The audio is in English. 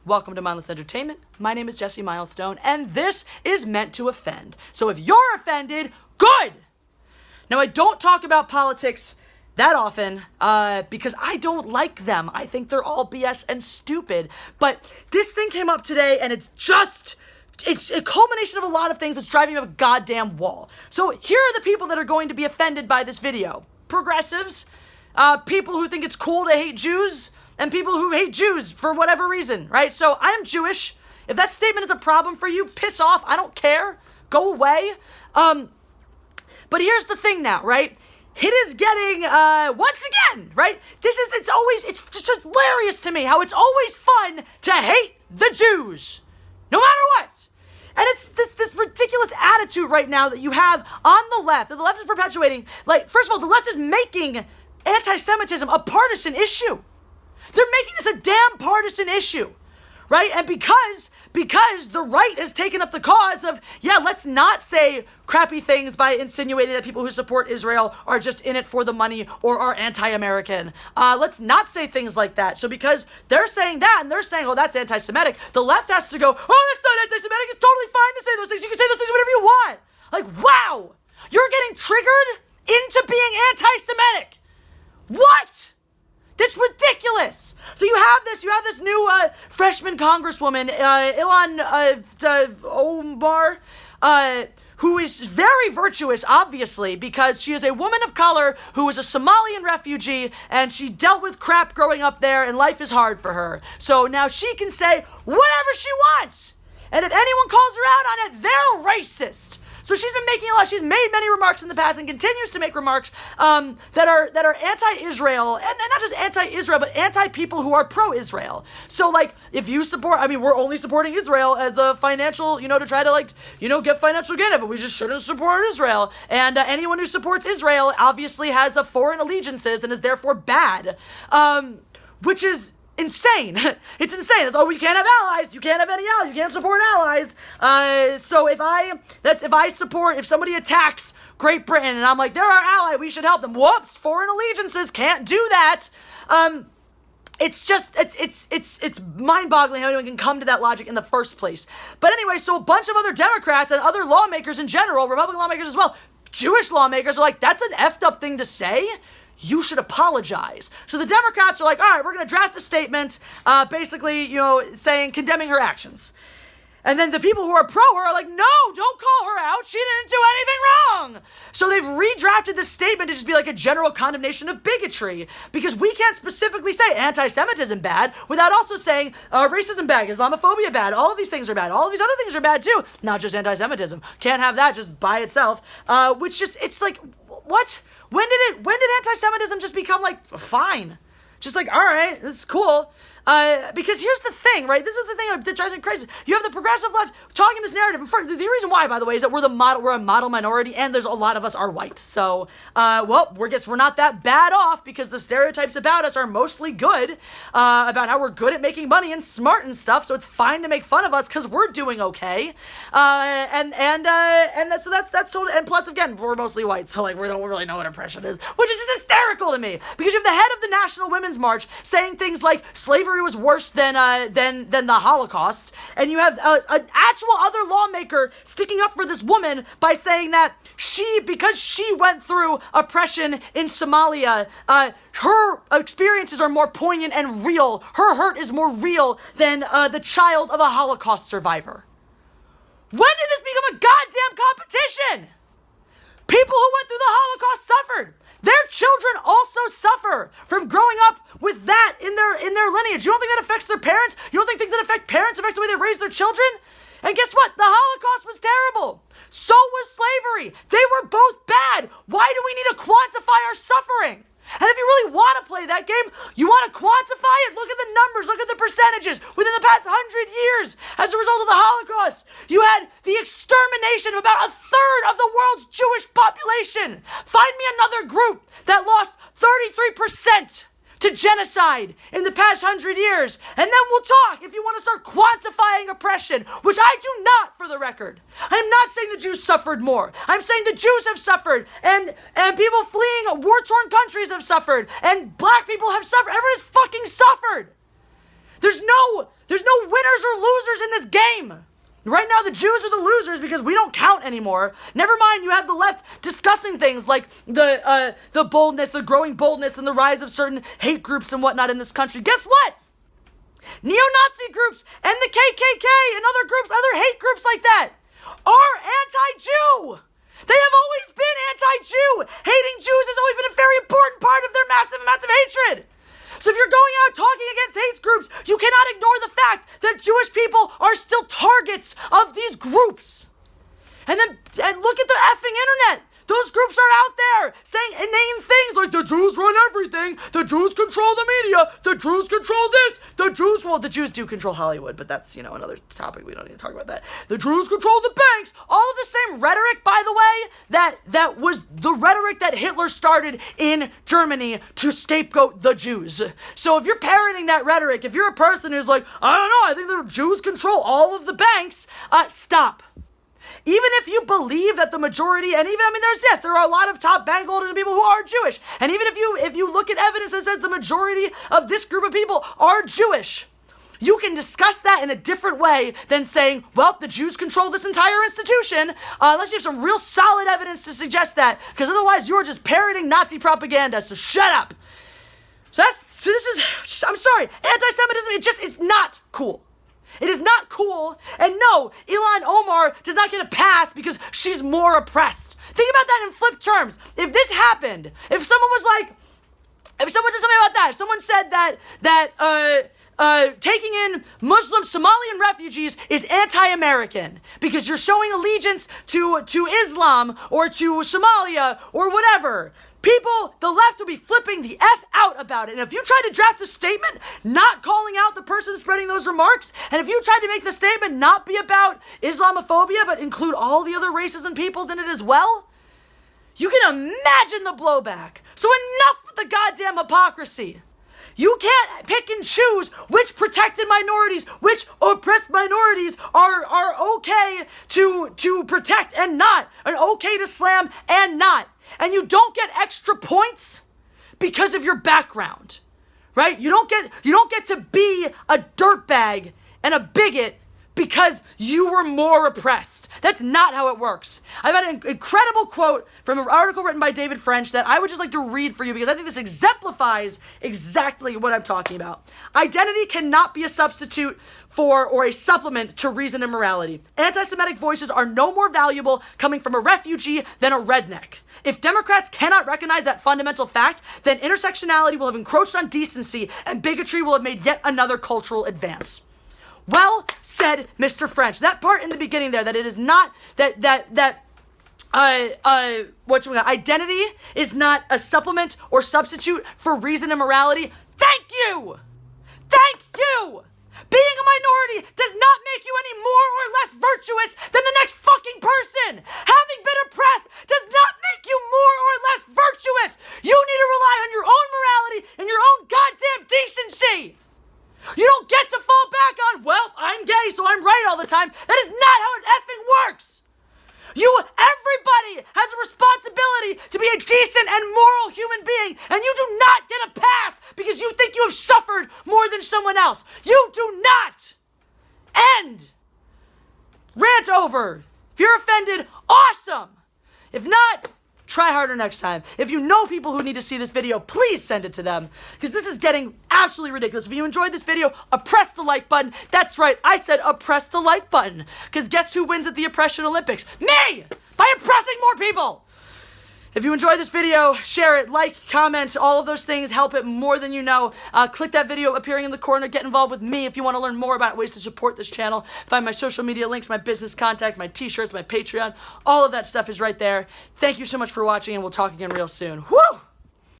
Welcome to Mindless Entertainment. My name is Jesse Milestone, and this is meant to offend. So if you're offended, good! Now, I don't talk about politics that often because I don't like them. I think they're all BS and stupid. But this thing came up today, and it's a culmination of a lot of things that's driving up a goddamn wall. So here are the people that are going to be offended by this video. Progressives, people who think it's cool to hate Jews, and people who hate Jews for whatever reason, right? So I'm Jewish. If that statement is a problem for you, piss off. I don't care. Go away. But here's the thing now, right? It is getting, once again, right? It's just hilarious to me how it's always fun to hate the Jews. No matter what. And it's this ridiculous attitude right now that you have on the left, that the left is perpetuating. Like, first of all, the left is making anti-Semitism a partisan issue. They're making this a damn partisan issue, right? And because the right has taken up the cause of, let's not say crappy things by insinuating that people who support Israel are just in it for the money or are anti-American. Let's not say things like that. So because they're saying that and they're saying, oh, that's anti-Semitic, the left has to go, oh, that's not anti-Semitic. It's totally fine to say those things. You can say those things whatever you want. Like, wow, you're getting triggered into being anti-Semitic. What? That's ridiculous. So you have this new freshman congresswoman, Ilhan Omar, who is very virtuous, obviously, because she is a woman of color who is a Somalian refugee, and she dealt with crap growing up there, and life is hard for her. So now she can say whatever she wants. And if anyone calls her out on it, they're racist. So she's made many remarks in the past and continues to make remarks that are anti-Israel, and not just anti-Israel, but anti-people who are pro-Israel. So, like, if you support, we're only supporting Israel as a financial, to try to, get financial gain of it. We just shouldn't support Israel. And anyone who supports Israel obviously has a foreign allegiances and is therefore bad, which is insane. It's insane. It's, we can't have allies. You can't have any allies. You can't support allies. So if somebody attacks Great Britain and I'm like, they're our ally, we should help them. Whoops, foreign allegiances, can't do that. It's mind-boggling how anyone can come to that logic in the first place. But anyway, so a bunch of other Democrats and other lawmakers in general, Republican lawmakers as well, Jewish lawmakers are like, that's an effed up thing to say. You should apologize. So the Democrats are like, all right, we're going to draft a statement, basically, condemning her actions. And then the people who are pro her are like, no, don't call her out. She didn't do anything wrong. So they've redrafted this statement to just be like a general condemnation of bigotry, because we can't specifically say anti-Semitism bad without also saying racism bad, Islamophobia bad. All of these things are bad. All of these other things are bad too. Not just anti-Semitism. Can't have that just by itself. It's like, what? When did anti-Semitism just become like fine? Just like, all right, this is cool. Because here's the thing, right? This is the thing that drives me crazy. You have the progressive left talking this narrative. The reason why, by the way, is that we're a model minority, and there's a lot of us are white. So, we're not that bad off because the stereotypes about us are mostly good, about how we're good at making money and smart and stuff. So it's fine to make fun of us because we're doing okay. So that's totally. And plus, again, we're mostly white, so like we don't really know what oppression is, which is just hysterical to me because you have the head of the National Women's March saying things like slavery was worse than the Holocaust, and you have an actual other lawmaker sticking up for this woman by saying that because she went through oppression in Somalia, her experiences are more poignant and real. Her hurt is more real than the child of a Holocaust survivor. When did this become a goddamn competition? People who went through the Holocaust suffered. Their children also suffer from growing up with that in their lineage. You don't think that affects their parents? You don't think things that affect parents affect the way they raise their children? And guess what? The Holocaust was terrible. So was slavery. They were both bad. Why do we need to quantify our suffering? And if you really want to play that game, you want to quantify it, look at the numbers, look at the percentages. Within the past 100 years, as a result of the Holocaust, you had the extermination of about a third of the world's Jewish population. Find me another group that lost 33% to genocide in the past 100 years. And then we'll talk if you want to start quantifying oppression, which I do not, for the record. I'm not saying the Jews suffered more. I'm saying the Jews have suffered, and people fleeing war-torn countries have suffered, and black people have suffered. Everyone's fucking suffered. There's no winner this game. Right now, the Jews are the losers because we don't count anymore. Never mind, you have the left discussing things like the boldness, the growing boldness, and the rise of certain hate groups and whatnot in this country. Guess what? Neo-Nazi groups and the KKK and other groups, other hate groups like that, are anti-Jew. They have always been anti-Jew. Hating Jews has always been a very important part of their massive amounts of hatred. So if you're going out talking against hate groups, you cannot ignore the fact that Jewish people are still targets of these groups. And look at the effing internet. Those groups are out there saying inane things like the Jews run everything, the Jews control the media, the Jews control this, the Jews do control Hollywood, but that's, another topic. We don't need to talk about that. The Jews control the banks. All of the same rhetoric, by the way, that was the rhetoric that Hitler started in Germany to scapegoat the Jews. So if you're parroting that rhetoric, if you're a person who's like, I don't know, I think the Jews control all of the banks, stop. Even if you believe that the majority, and even, there are a lot of top bank holders and people who are Jewish. And even if you look at evidence that says the majority of this group of people are Jewish, you can discuss that in a different way than saying, well, the Jews control this entire institution, unless you have some real solid evidence to suggest that, because otherwise you're just parroting Nazi propaganda, so shut up. I'm sorry, anti-Semitism, it's not cool. It is not cool, and no, Ilhan Omar does not get a pass because she's more oppressed. Think about that in flip terms. If this happened, if someone said something about that, if someone said that taking in Muslim Somalian refugees is anti-American because you're showing allegiance to Islam or to Somalia or whatever, people, the left will be flipping the F out about it. And if you try to draft a statement not calling out the person spreading those remarks, and if you try to make the statement not be about Islamophobia, but include all the other races and peoples in it as well, you can imagine the blowback. So enough with the goddamn hypocrisy. You can't pick and choose which protected minorities, which oppressed minorities are okay to protect and not, and okay to slam and not. And you don't get extra points because of your background, right? You don't get to be a dirtbag and a bigot because you were more oppressed. That's not how it works. I've had an incredible quote from an article written by David French that I would just like to read for you because I think this exemplifies exactly what I'm talking about. Identity cannot be a substitute for or a supplement to reason and morality. Anti-Semitic voices are no more valuable coming from a refugee than a redneck. If Democrats cannot recognize that fundamental fact, then intersectionality will have encroached on decency and bigotry will have made yet another cultural advance. Well said, Mr. French. That part in the beginning there, that it is not, identity is not a supplement or substitute for reason and morality. Thank you! Thank you! Being a minority does not make you any more or less virtuous than the next fucking person. Having been oppressed does not make you more or less virtuous. You need to rely on your own morality and your own goddamn decency. You don't get to fall back on, well, I'm gay, so I'm right all the time. That is not how it effing works. Everybody has a responsibility to be a decent and moral human being, and you do not get a pass because you think you have suffered more than someone else. You do not. End. Rant over. If you're offended, awesome. If not, try harder next time. If you know people who need to see this video, please send it to them, because this is getting absolutely ridiculous. If you enjoyed this video, oppress the like button. That's right, I said oppress the like button, because guess who wins at the Oppression Olympics? Me! By oppressing more people! If you enjoyed this video, share it, like, comment, all of those things help it more than you know. Click that video appearing in the corner. Get involved with me if you want to learn more about ways to support this channel. Find my social media links, my business contact, my t-shirts, my Patreon. All of that stuff is right there. Thank you so much for watching, and we'll talk again real soon. Woo!